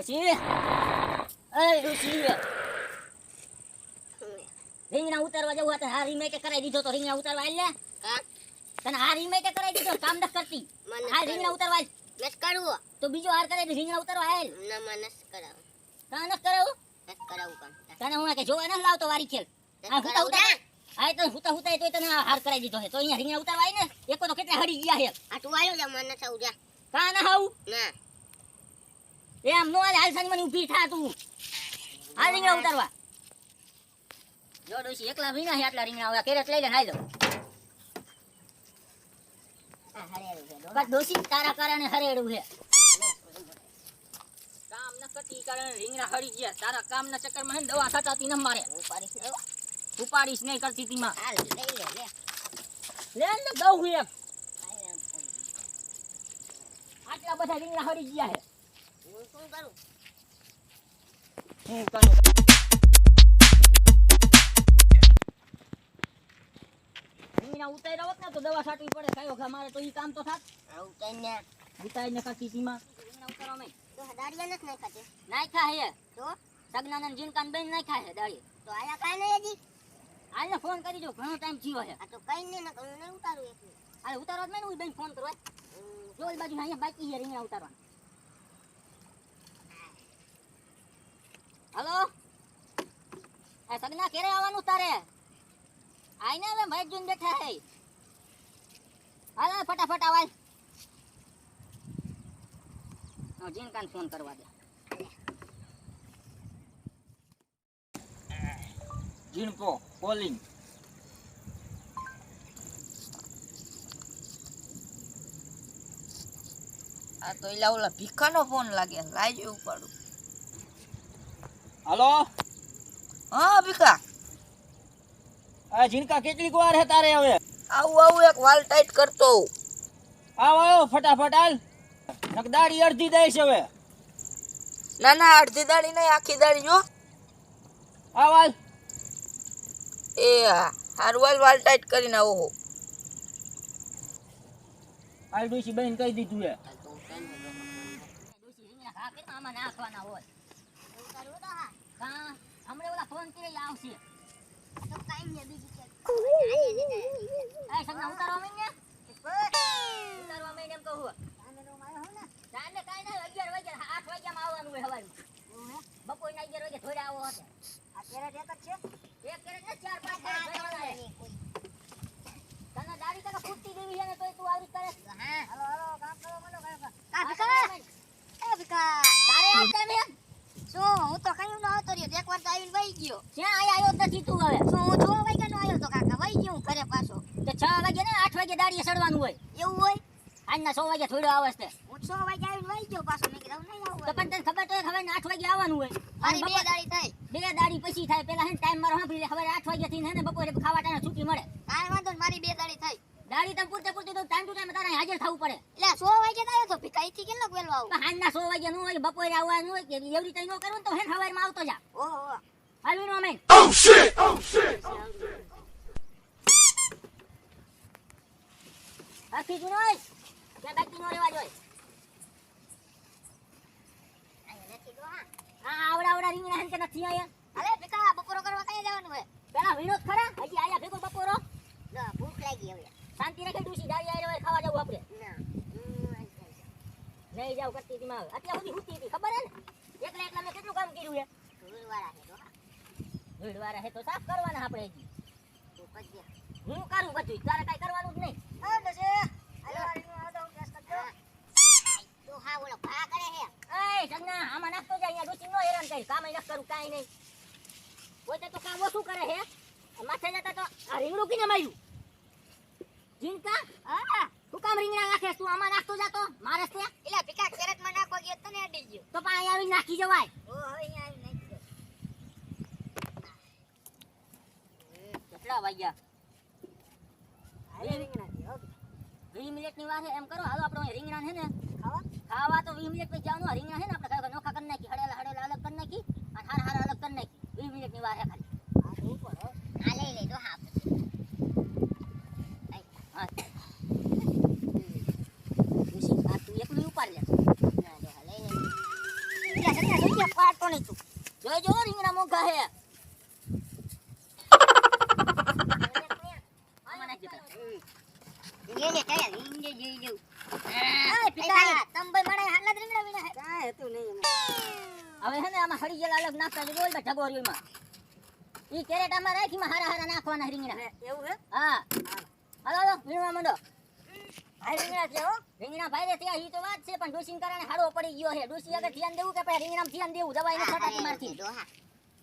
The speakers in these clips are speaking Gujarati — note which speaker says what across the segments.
Speaker 1: ડોશી એ ડોશી રીંગણા ઉતારવા જવું હતા હા રીમેકે કરાવી દીધો તો રીંગણા ઉતારવા આલ ને હા તને હા રીમેકે કરાવી દીધો કામ ન કરતી હા રીંગણા ઉતારવા નસ કરું તો બીજો હાર કરાવી રીંગણા ઉતારવા આલ ના મનસ કરાવ કા ન કરાવ નસ કરાવું કામ તને હું કે જોવા ન લાવતો વારી ખેલ આ હુતા હુતા આ તો હુતા તો તને હાર કરાવી દીધો છે તો અહીંયા રીંગણા ઉતારવા આય ને એકો તો કેટલા હડી ગયા છે આ તું આયો જા મનસ આવ જા કા ના હાવ ના એમ નો હાલ સાંજ મને ઊભી થા તું આ રીંગણા ઉતારવા જો ડોશી એકલા વિના હે આટલા રીંગણા ઓલા કેરેટ લઈ લે હાલ દો આ હરેડું છે બસ ડોશી તારા કારણે હરેડું છે કામ ન કરતી કારણે રીંગણા હરી ગયા તારા કામના ચક્કરમાં હે દવા છટાતી ન મારે ઉપાડીશ નહીં કરતી તી માં હાલ લઈ લે ને દઉં હું એમ આટલા બધા રીંગણા હરી ગયા હે હું શું કરું રીંગણા ઉતાર્યા હોત ને તો દવા છાંટવી પડે કયો કે મારે તો ઈ કામ તો થાત ઉતારીને કરતી તી માં રીંગણા ઉતારવા મેં તો દાડિયા નથી નાખ્યા છે નાખ્યા હે તો સગનાનંદ જીનકાન બેન નાખ્યા હે દાડિયા તો આયા કાઈ નહીં હજી આને ફોન કરી જો ઘણો ટાઈમ થયો હે આ તો કઈ નહીં ને ઘણું નહીં ઉતારું એટલું આ ઉતારવા મેં હું બેન ફોન કરવા જો ઓલી બાજુ અહીંયા બાકી હે રીંગણા ઉતારવા हेलो ए सगना केरे आवવાનું તારે આઈને હવે ભાઈ જુન બેઠા હે હાલ ફટાફટ આવાય જીન કાન ફોન કરવા દે જીનપો કોલિંગ
Speaker 2: આ તો એલા ઓલા ભીખાનો ફોન લાગે લાઈ જ ઉપાડું
Speaker 1: हेलो
Speaker 2: हाँ भीखा
Speaker 1: आ जिनका કેટલીક વાર હે તારે હવે
Speaker 2: આવું એક વાલ ટાઈટ કરતો
Speaker 1: આવો ફટાફટ હાલ નકદાડી અડધી દઈશ હવે
Speaker 2: ના અડધી દાડી નહીં આખી દાડી જો
Speaker 1: આવાલ
Speaker 2: એ હાર વાલ ટાઈટ કરીને આવો
Speaker 1: આ ડોશી બેન કહી દીધું હે ડોશી રીંગણા ખા કે આમાં નાખવાના હોય હા હમણે ઓલા ફોન કરી આવશે તો કાઈ ને બીજી કે આ સગના ઉતારવા મેં ને ઉતારવા મેં એમ કહું આને રો માયો હો ને જાને કાઈ ના 11 વાગ્યા 8 વાગ્યામાં આવવાનું હોય હવારમાં બપોરના 11 વાગે થોડે આવો હશે આ કેરેટ એક જ છે એક કેરેટ ને 4 5 કેરેટ તને દાડી તક ફૂટતી દેવી છે ને તોય તું આવી કરે હા હાલો કામ કરો મને કા ભીખા એ ભીખા તારે આવતે મે શું હું તો કઈ ન આવતો રહ્યો એકવાર તો આવીને વઈ ગયો ક્યાં આયો નથી તું હવે શું હું 6 વાગ્યાનો આયો તો કાકા વઈ ગયો ઘરે પાછો તો 6 વાગે ને 8 વાગે દાડીએ સડવાનું હોય એવું હોય આજના 6 વાગે થોડો આવે છે હું 6 વાગે આવીને વઈ ગયો પાછો મેં કીધું નહીં આવું તો પણ તને ખબર તો હવે 8 વાગે આવવાનું હોય અને બે દાડી થાય બે દાડી પછી થાય પેલા હે ટાઈમ મારો સાંભળી લે હવે 8 વાગ્યા થી ને બપોરે ખાવા ટાણે છૂટી મળે કાઈ વાંધો ને મારી બે દાડી થાય દાડી તમ પૂરતે તો ટાઈમ ટુ ટાઈમ તારે હાજર થવું પડે એટલે 100 વાગે આવ્યો તો ભીખાઈ થી કેટલો વેલો આવું હાજના 100 વાગે નો હોય બપોરે આવવાનું હોય કે એવડી તઈ નો કરું તો હે સવારમાં આવતો જા ઓહો હાલવી નો મેં ઓ શિટ આખી જુનોય કે બાકી નો રેવા જોય આયા નથી દો હા આવડા રીંગણા હે કે નથી આયા અરે ભીખા બપોરો કરવા કઈ જવાનું હોય પેલા વિનોદ ખરા હજી આયા ભેગો બપોરો ના ભૂખ લાગી હવે શાંતિ રાખે ડૂસી દાડી આયરો હોય ખાવા જવું આપણે ના નહીં જાવ કરતી હતી માં અત્યાર સુધી હુતી હતી ખબર હે ને એકલા મેં કેટલું કામ કર્યું હે ધૂળવાળા હે તો સાફ કરવાના આપણે હજી તો પછી હું કરું બધું તારે કઈ કરવાનું જ નહીં હા બસ હાલો આવો કેસ કરજો તો હા બોલો ભા કરે હે એ સગના આમાં નાખતો જાય અહીંયા ડૂસી નો હેરાન કરી કામ ન કરું કાઈ નહીં ઓતે તો કામ ઓછું કરે હે માથે જતા તો આ રીંગણું કીને માર્યું જીનકા હા તું કામ રીંગણા નાખે તું આમાં નાખતો જાતો મારે છે એલા ભીખા કેરેટ માં નાખવા ગયો તને અડી ગયો તો પા અહીં આવી નાખી જવાય ઓ હવે અહીં આવી નાખી દો કેટલા વાગ્યા આ રીંગણા છે 20 મિનિટની વાર છે એમ કરો હાલો આપણે રીંગણા છે ને ખાવા તો 20 મિનિટ પછી જવાનું રીંગણા છે ને આપણે નોખા કરી નાખી હડેલા અલગ કરી નાખી અને હારા અલગ કરી નાખી 20 મિનિટની વાર છે ખાલી આ તો ઉપર આ લઈ લે તો હા તું એકલું ઉપાડ લે ના જો લઈ લે જોજો રીંગણા મોંઘા હે આમાં નાખી દે
Speaker 3: એને કયા ઈંડે જોઈ જો
Speaker 1: એ પિતા તંબઈ મણે હાલા રીંગણા વીણા હે
Speaker 3: કાંઈ હતું નહીં
Speaker 1: હવે હે ને આમાં હળી ગયેલા અલગ નાખતા જ બોલ બે ઢગોરીમાં ઈ કેરેટ આમાં રાખીમાં હારા હારા નાખવાના રીંગણા
Speaker 3: એવું હે
Speaker 1: હા હાલો હાલો વીણવા માંડો ભાઈ રીંગણા છે હો રીંગણા ભાઈ રે ત્યાં ઈ તો વાત છે પણ ડોસીન કારણે હાડો પડી ગયો છે ડોસી આગળ ધ્યાન દેવું કે પછી રીંગણામાં ધ્યાન દેવું દવાઈ ન છટાતી મારથી
Speaker 3: ડોહા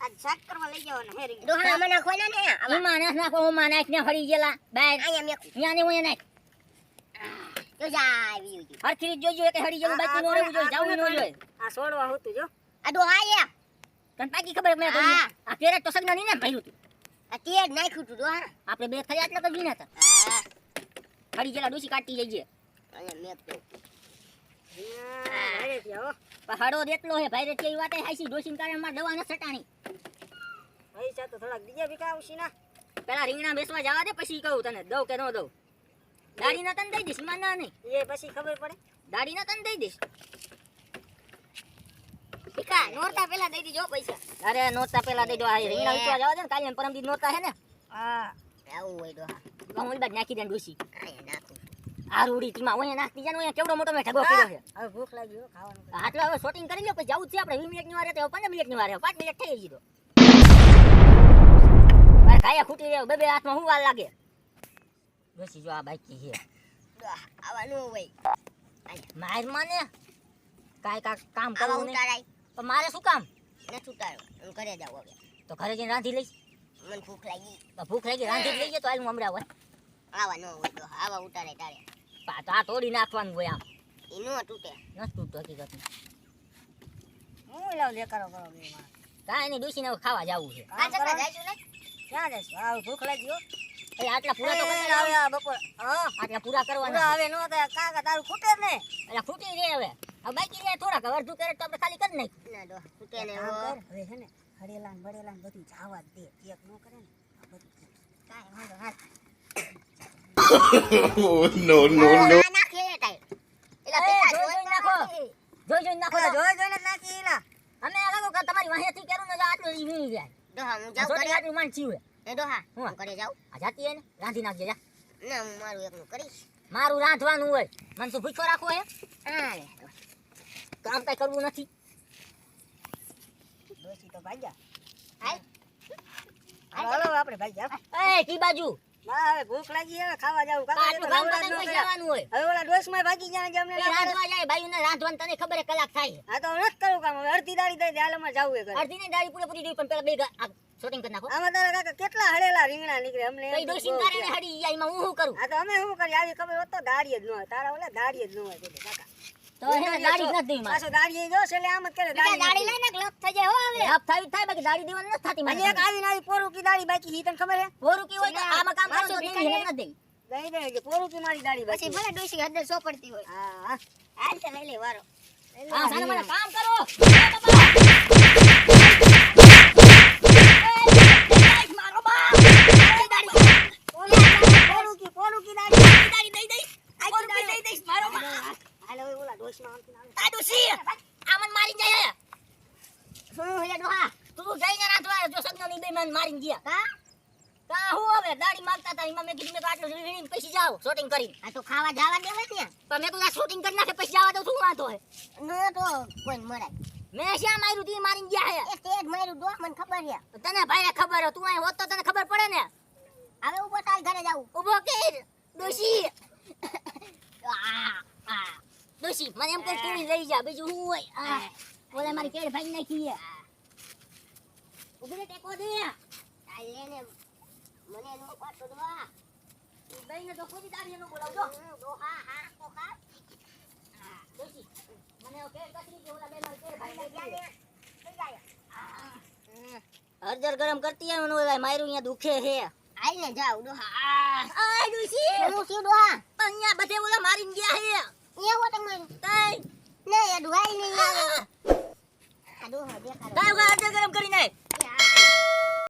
Speaker 3: આજ શાક કરવા લઈ જવાનો હે રીંગણા
Speaker 1: ડોહા મને નાખવાના ને આમાં નાખ નાખો ઓમાં નાખ ને હળી ગયેલા બાય
Speaker 3: અહીંયા મેં
Speaker 1: અહીંયા ને ઓયા નાખ
Speaker 3: તો જા આવી ગયું
Speaker 1: હરખી રીત જોઈજો કે હળી ગયેલું બાકી નો રહેવું જોઈએ જાવું ન જોઈએ
Speaker 3: આ સોડવા હોતું જો
Speaker 1: આ ડોહા એ તને બાકી ખબર મેં કહ્યું
Speaker 3: હા.
Speaker 1: આ કેરેટ તો સગના ની ને ભર્યું તું
Speaker 3: આ તેજ નાખ્યું તું ડોહા
Speaker 1: આપણે બે ખરી આટલા તો જીના હતા
Speaker 3: હા
Speaker 1: હળી ગયેલા ડોસી કાઢતી જઈએ
Speaker 3: અહીંયા મેં તો અરે ત્યાં હો
Speaker 1: પહાડો દેટલો હે ભાઈ રે તે વાતે હાઈસી ડોસીન કારણે માં દવા ન છટાણી
Speaker 3: પૈસા તો થોડાક બીજા ભીખા આવશે ના
Speaker 1: પેલા રીંગણા બેસવા જવા દે પછી કહું તને દઉં કે ન દઉં દાડી ના તને દઈ દઈશ માન ના નહીં
Speaker 3: એ પછી ખબર પડે
Speaker 1: દાડી ના તને દઈ દઈશ
Speaker 3: ભીખા નોરતા પેલા દઈ દીજો પૈસા
Speaker 1: અરે નોરતા પેલા દઈ દો આ રીંગણા વેચવા જવા દે ને કાલે ને પરમદી નોરતા હે ને
Speaker 3: હા આવું હોય ડોહા
Speaker 1: હું ઓલી બાદ નાખી દે ડોસી
Speaker 3: અહીંયા નાખું
Speaker 1: આ રૂડી તીમાં ઓયા નાખતી જાને ઓયા કેવડો મોટો મેં ઠગો કર્યો છે
Speaker 3: હવે ભૂખ લાગી હો ખાવાનું
Speaker 1: આટલો હવે શૂટિંગ કરી લો પછી જવું જ છે આપણે 20 મિનિટની વાર હતી હવે 15 મિનિટની વાર 5 મિનિટ થઈ ગઈ તો ભાઈ કાયા ખૂટી રહ્યો બે બે હાથમાં હું વાર લાગે ડોસી જો આ બાકી છે
Speaker 3: ડોહા આવવાનું હોય
Speaker 1: માર માને કાઈ કામ
Speaker 3: આવા
Speaker 1: કરવું નહીં
Speaker 3: ઉતારાય
Speaker 1: પણ મારે શું કામ
Speaker 3: નથી ઉતારો હું ઘરે જાઉં હવે
Speaker 1: તો ઘરે જઈને રાંધી લઈશ
Speaker 3: મને ભૂખ લાગી
Speaker 1: તો ભૂખ લાગી રાંધી જ લઈએ તો હાલ હું હમણાં હોય
Speaker 3: આવા ન હોય ડોહા આવા ઉતારે તારે
Speaker 1: તો આ તોડી નાખવાનું હોય આમ
Speaker 3: એ ન તૂટે
Speaker 1: નથી તૂટતું હકીકતમાં
Speaker 3: હું લાવ દેખાડો કરો બે માં
Speaker 1: કાંઈ નહીં ડોસીને હવે ખાવા જવું છે
Speaker 3: આ ચકલા જાયજો ને ક્યાં જઈશ આ ભૂખ લાગી હો
Speaker 1: એટલે આટલા પૂરા તો કરી
Speaker 3: આવે
Speaker 1: આવે
Speaker 3: આ બપોર હા
Speaker 1: આટલા પૂરા
Speaker 3: પૂરા
Speaker 1: કરવાના
Speaker 3: હવે નો થાય કાકા તારું ખૂટે જ ને
Speaker 1: એટલે ફૂટી રહે હવે બાકી રહે થોડાક હવે અડધું કેરેટ તો આપણે ખાલી કરી નાખી
Speaker 3: ના ડોહા ખૂટે ને હવે છે ને હળેલા ને બળેલા ને બધું જાવા દે એક નો કરે ને આ બધું કાંઈ વાંધો હાલ
Speaker 4: Oh, no, no, no.
Speaker 3: આ નાખે તાઈ એલા
Speaker 1: એ,
Speaker 3: પીતા
Speaker 1: જોઈ જોઈને નાખો. જોઈને નાખો તો.
Speaker 3: જોઈ જોઈને નાખી એલા
Speaker 1: અમે આ લાગો કે તમારી વાહેથી કરું ને તો આટલું ઈ વીણી જાય
Speaker 3: ડોહા હું
Speaker 1: આ
Speaker 3: જાઉં
Speaker 1: છોટી
Speaker 3: ઘરે
Speaker 1: આટલું માંડ છીવે
Speaker 3: એ ડોહા
Speaker 1: હું?
Speaker 3: હું ઘરે જાઉં
Speaker 1: આ જાતી હે ને રાંધી નાખજે જા
Speaker 3: ના હું મારું એકનું કરીશ
Speaker 1: મારું રાંધવાનું હોય મને શું ભૂખ્યો રાખવો હે
Speaker 3: હા રે
Speaker 1: કામ કઈ કરવું નથી
Speaker 3: ડોસી તો ભાગ્યા
Speaker 1: હાલ.
Speaker 3: હાલો આપણે ભાગ્યા
Speaker 1: એ કી બાજુ
Speaker 3: માં હવે ભૂખ લાગી હવે ખાવા જાવું
Speaker 1: તો આટલું કામ કરતા કોઈ જવાનું હોય
Speaker 3: હવે ઓલા ડોસમાં ભાગી જાય અમને
Speaker 1: એ રાંધવા જાય ભાઈઓને રાંધવાનું તને ખબર હે કલાક થાય
Speaker 3: હા તો હું નથી કરું કામ હવે અડધી દાડી દઈ દે હાલમાં જાવું એ ઘરે
Speaker 1: અડધી ની દાળી પૂરેપૂરી જોઈ પણ પેલા બે શૂટિંગ કરી નાખો
Speaker 3: આમાં તારા કાકા કેટલા હળેલા રીંગણા નીકળે અમને
Speaker 1: કઈ ડોસીન કારણે હડી જાય એમાં હું શું કરું
Speaker 3: હા તો અમે શું કરીએ આવી ખબર હોત તો દાડી જ ન હોય તારા ઓલા દાડી જ ન હોય બોલે કાકા
Speaker 1: તો એને દાળી જ નથી દેવી મારે
Speaker 3: પાછો દાડી જો એટલે આમ જ કરે
Speaker 1: દાળી લઈને ગ્લબ થઈ જાય હો હવે હપ થાય થાય બાકી દાળી દેવાની નથી થતી
Speaker 3: અને એક
Speaker 1: મારે
Speaker 3: આવીને આવી પોરું કી દાડી બાકી ઈ તને ખબર હે
Speaker 1: બોરું કી હોય તો આમાં કામ કરો તો
Speaker 3: પાછું
Speaker 1: દેવી એને નથી દેવી
Speaker 3: દઈ દે કે પોરું કી મારી દાડી બાકી
Speaker 1: ભલે ડોસી હદર સોપડતી હોય
Speaker 3: હા હાલ તો લઈ લે વારો
Speaker 1: હા સાને મને કામ કરો મારો બાપ
Speaker 3: પોરું કી દાડી
Speaker 1: દાળી દઈ દઈ આ દઈ દઈ મારો બાપ
Speaker 3: હાલો હવે ઓલા ડોશમાં આમથી આવે
Speaker 1: આ ડોસી આમન મારી જાય
Speaker 3: શું હે ડોહા
Speaker 1: તું જઈને રાંધવા જો સગનો ની બે મને મારી ગયા
Speaker 3: કા
Speaker 1: કા હું હવે દાડી માંગતા હતા એમાં મેં કીધું મેં આટલું વીણીને પછી જાઓ શૂટિંગ કરી
Speaker 3: આ તો ખાવા જવા દેવા ત્યાં
Speaker 1: પણ મેં કીધું શૂટિંગ કરી નાખે પછી જવા દઉં શું વાંધો હે
Speaker 3: ન તો કોઈ મરાય
Speaker 1: મેં શા માર્યું તી મારી ગયા હે
Speaker 3: એ તેજ માર્યું ડોહ મને ખબર છે
Speaker 1: તને ભાઈને ખબર હે તું અહીં હોત તો તને ખબર પડે ને
Speaker 3: હવે ઉભો તાલ ઘરે જાવું
Speaker 1: ઉભો કે ડોસી ડોસી મને એમ કઈ કેવી લઈ જા બીજું શું હોય બોલે મારી કેડ ભાઈ નાખી હે ઉભી ટેકો દે
Speaker 3: તાલ લેને મને નો પાટો ડોહા
Speaker 1: દઈને તો કોઈ દાડી નો બોલાવજો
Speaker 3: ડોહા હા તો ખા
Speaker 1: ડોસી મને કેડ કસરી કે ઓલા બે મારી કેડ ભાઈ નાખી હે
Speaker 3: લઈ જાય
Speaker 1: હરદર ગરમ કરતી હે મને ઓલા માર્યું અહીંયા દુખે હે
Speaker 3: આઈ ને જાવ ડોહા
Speaker 1: આ ડોસી
Speaker 3: હું શું ડોહા
Speaker 1: અહીંયા બધે ઓલા મારીને ગયા હે
Speaker 3: એ હો તમે
Speaker 1: તઈ
Speaker 3: ને એ ડોહાઈ નહીં આવે આ ડોહા દેખાડો